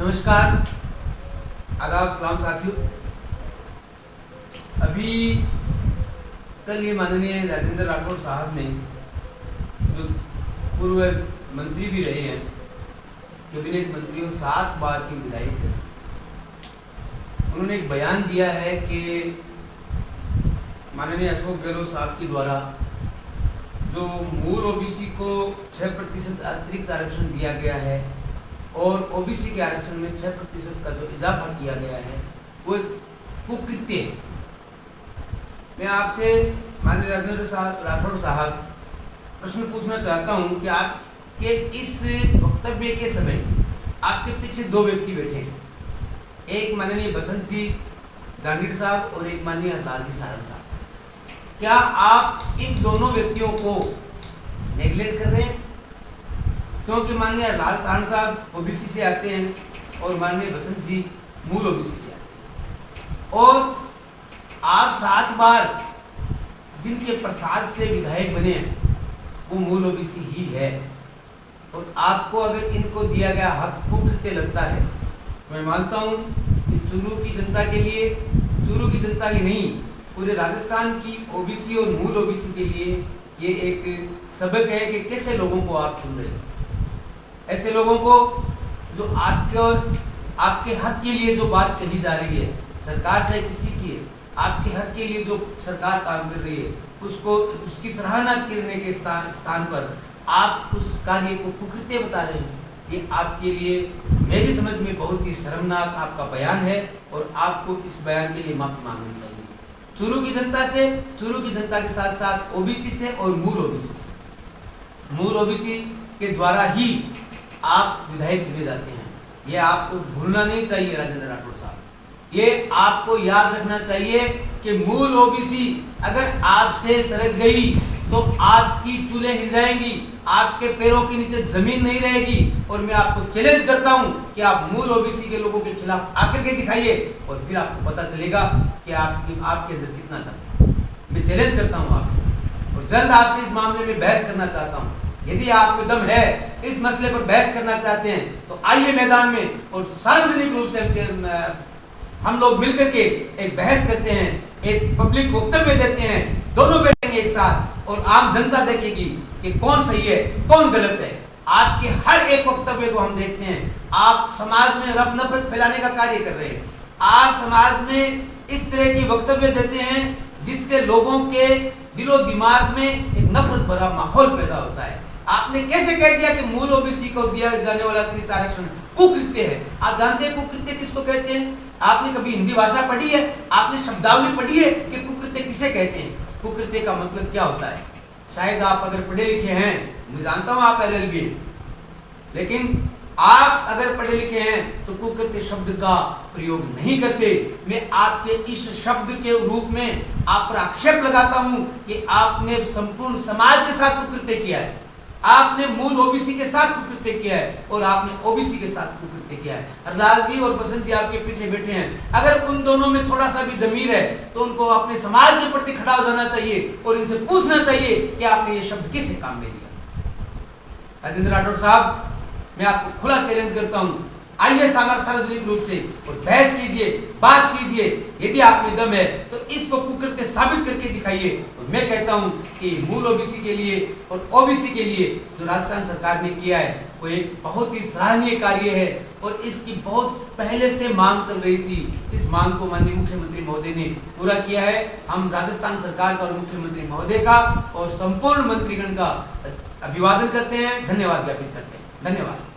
नमस्कार, आदाब, सलाम साथियों। अभी कल ये माननीय राजेंद्र राठौड़ साहब ने, जो पूर्व मंत्री भी रहे हैं, कैबिनेट मंत्री और 7 बार के विधायक हैं, उन्होंने एक बयान दिया है कि माननीय अशोक गहलोत साहब के द्वारा जो मूल ओबीसी को 6% अतिरिक्त आरक्षण दिया गया है और ओबीसी के आरक्षण में 6% का जो इजाफा किया गया है वो एक कुकृत्य है। मैं आपसे माननीय राजेंद्र राठौड़ साहब प्रश्न पूछना चाहता हूं कि आपके इस वक्तव्य के समय आपके पीछे 2 व्यक्ति बैठे हैं, एक माननीय बसंत जी जांगीड़ साहब और एक माननीय हरलाल जी सारण साहब। क्या आप इन दोनों व्यक्तियों को नेगलेक्ट कर रहे हैं? क्योंकि माननीय लाल सारण साहब ओबीसी से आते हैं और माननीय बसंत जी मूल ओबीसी से आते हैं, और आप 7 बार जिनके प्रसाद से विधायक बने हैं वो मूल ओबीसी ही है। और आपको अगर इनको दिया गया हक कुकृत्य लगता है, मैं मानता हूं कि चूरू की जनता के लिए, चूरू की जनता ही नहीं पूरे राजस्थान की ओबीसी और मूल ओबीसी के लिए ये एक सबक है कि कैसे लोगों को आप चुन रहे हैं। ऐसे लोगों को जो आपके हक के लिए जो बात कही जा रही है, सरकार चाहे किसी की है, आपके हक के लिए जो सरकार काम कर रही है उसको, उसकी सराहना करने के स्थान पर आप उस कार्य को कुकृत्य बता रहे हैं। ये आपके लिए मेरी समझ में बहुत ही शर्मनाक आपका बयान है और आपको इस बयान के लिए माफी मांगनी चाहिए चूरू की जनता से, चूरू की जनता के साथ साथ ओबीसी से और मूल ओबीसी से। मूल ओबीसी के द्वारा ही आप विधायक चुने जाते हैं, ये आपको भूलना नहीं चाहिए राजेंद्र राठौड़ साहब। ये आपको याद रखना चाहिए कि मूल ओबीसी अगर आपसे सरक गई तो आपकी चूल्हे हिल जाएंगी, आपके पैरों के नीचे जमीन नहीं रहेगी। और मैं आपको चैलेंज करता हूं कि आप मूल ओबीसी के लोगों के खिलाफ आकर के दिखाइए और फिर आपको पता चलेगा कि आपके अंदर कितना दम है। मैं चैलेंज करता हूं आपको और जल्द आपसे इस मामले में बहस करना चाहता हूं। यदि आपको दम है, इस मसले पर बहस करना चाहते हैं तो आइए मैदान में और सार्वजनिक रूप से हम लोग मिलकर के एक बहस करते हैं, एक पब्लिक वक्तव्य देते हैं, दोनों बैठेंगे एक साथ और आम जनता देखेगी कि कौन सही है कौन गलत है। आपके हर एक वक्तव्य को हम देखते हैं, आप समाज में रब नफरत फैलाने का कार्य कर रहे हैं। आप समाज में इस तरह की वक्तव्य देते हैं जिससे लोगों के दिलो दिमाग में एक नफरत भरा माहौल पैदा होता है। आपने कैसे कह दिया कि मूल ओबीसी को दिया जाने वाला अतिरिक्त आरक्षण कुकृत्य है? आप जानते हैं कुकृत्य किसको कहते हैं? आपने कभी हिंदी भाषा पढ़ी है? आपने शब्दावली पढ़ी है कि कुकृत्य किसे कहते हैं? कुकृत्य का मतलब क्या होता है? शायद आप अगर पढ़े लिखे हैं, मैं जानता हूं आप LLB हैं, लेकिन आप अगर पढ़े लिखे हैं तो कुकृत्य शब्द का प्रयोग नहीं करते। मैं आपके इस शब्द के रूप में आप पर आक्षेप लगाता हूं कि आपने संपूर्ण समाज के साथ कुकृत्य किया है, आपने मूल ओबीसी के साथ कुकृत्य किया है और आपने ओबीसी के साथ कुकृत्य किया है। हरलाल जी और बसंत जी आपके पीछे बैठे हैं, अगर उन दोनों में थोड़ा सा भी जमीर है तो उनको अपने समाज के प्रति खड़ा हो जाना चाहिए और इनसे पूछना चाहिए कि आपने ये शब्द किस काम में लिया। राजेंद्र राठौड़ साहब, मैं आपको खुला चैलेंज करता हूं, आइए सार्वजनिक रूप से और बहस कीजिए, बात कीजिए। यदि आप में दम है तो इसको कुकृत्य साबित करके दिखाइए। तो मैं कहता हूं कि मूल ओबीसी के लिए और ओबीसी के लिए जो राजस्थान सरकार ने किया है वो एक बहुत ही सराहनीय कार्य है और इसकी बहुत पहले से मांग चल रही थी। इस मांग को माननीय मुख्यमंत्री महोदय ने पूरा किया है। हम राजस्थान सरकार का और मुख्यमंत्री महोदय का और संपूर्ण मंत्रीगण का अभिवादन करते हैं, धन्यवाद ज्ञापित करते हैं। धन्यवाद।